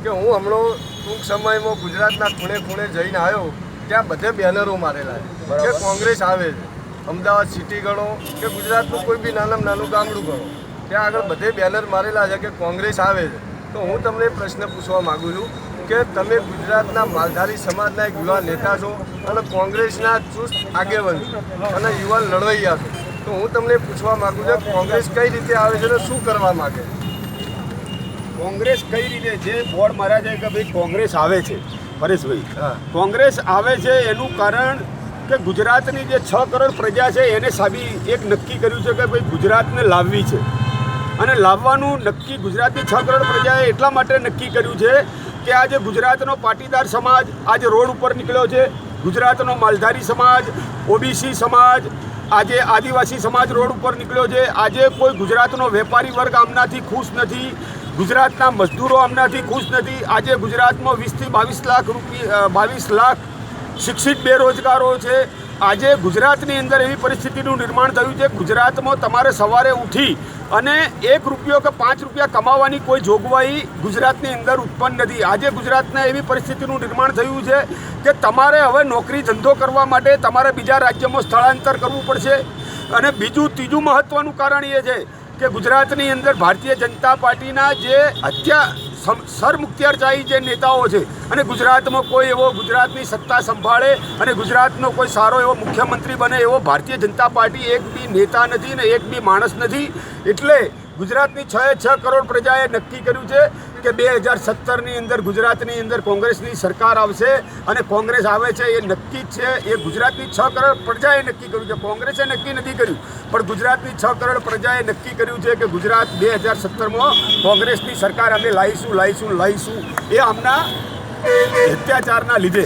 કે હું હમણાં ટૂંક સમયમાં ગુજરાતના ખૂણે ખૂણે જઈને આવ્યો, ત્યાં બધે બેનરો મારેલા છે કે કોંગ્રેસ આવે છે. અમદાવાદ સિટી ગણો કે ગુજરાતનું કોઈ બી નાનામાં નાનું ગામડું ગણો, ત્યાં આગળ બધે બેનર મારેલા છે કે કોંગ્રેસ આવે છે. તો હું તમને પ્રશ્ન પૂછવા માગું છું કે તમે ગુજરાતના માલધારી સમાજના એક યુવા નેતા છો અને કોંગ્રેસના ચુસ્ત આગેવાન અને યુવા લડવૈયા છો. તો હું તમને પૂછવા માગું છું કોંગ્રેસ કઈ રીતે આવે છે અને શું કરવા માગે? કોંગ્રેસ કઈ રીતે જે બોર્ડ માર્યા છે કે ભાઈ કોંગ્રેસ આવે છે, પરેશભાઈ, કોંગ્રેસ આવે છે એનું કારણ કે ગુજરાતની જે 6 કરોડ પ્રજા છે એને એક નક્કી કર્યું છે કે ભાઈ ગુજરાતને લાવવી છે. અને લાવવાનું નક્કી ગુજરાતની 6 કરોડ પ્રજાએ એટલા માટે નક્કી કર્યું છે કે આજે ગુજરાતનો પાટીદાર સમાજ આજે રોડ ઉપર નીકળ્યો છે, ગુજરાતનો માલધારી સમાજ, ઓબીસી સમાજ, આજે આદિવાસી સમાજ રોડ ઉપર નીકળ્યો છે. આજે કોઈ ગુજરાતનો વેપારી વર્ગ આમનાથી ખુશ નથી, ગુજરાતના મજદૂરો આમનાથી ખુશ નથી. આજે ગુજરાતમાં 20 થી 22 લાખ શિક્ષિત બેરોજગારો છે. આજે ગુજરાતની અંદર એવી પરિસ્થિતિનું નિર્માણ થયું છે ગુજરાતમાં તમારે સવારે ઉઠી અને 1 રૂપિયો કે 5 રૂપિયા કમાવાની કોઈ જોગવાઈ ગુજરાતની અંદર ઉત્પન્ન નથી. આજે ગુજરાતના એવી પરિસ્થિતિનું નિર્માણ થયું છે કે તમારે હવે નોકરી ધંધો કરવા માટે તમારે બીજા રાજ્યમાં સ્થળાંતર કરવું પડશે. અને ત્રીજું મહત્ત્વનું કારણ એ છે કે ગુજરાતની અંદર ભારતીય જનતા પાર્ટીના જે સરમુખત્યારશાહી જે નેતાઓ છે અને ગુજરાતમાં કોઈ એવો ગુજરાતની સત્તા સંભાળે અને ગુજરાતનો કોઈ સારો એવો મુખ્યમંત્રી બને એવો ભારતીય જનતા પાર્ટી એક બી નેતા નથી ને એક બી માણસ નથી. એટલે ગુજરાતની 6 કરોડ પ્રજાએ નક્કી કર્યું છે કે 2017ની અંદર ગુજરાતની અંદર કોંગ્રેસની સરકાર આવશે અને કોંગ્રેસ આવે છે એ નક્કી જ છે. એ ગુજરાતની 6 કરોડ પ્રજાએ નક્કી કર્યું છે, કોંગ્રેસે નક્કી નથી કર્યું, પણ ગુજરાતની 6 કરોડ પ્રજાએ નક્કી કર્યું છે કે ગુજરાત 2017માં કોંગ્રેસની સરકાર અમે લાવીશું. એ આમના અત્યાચારના લીધે.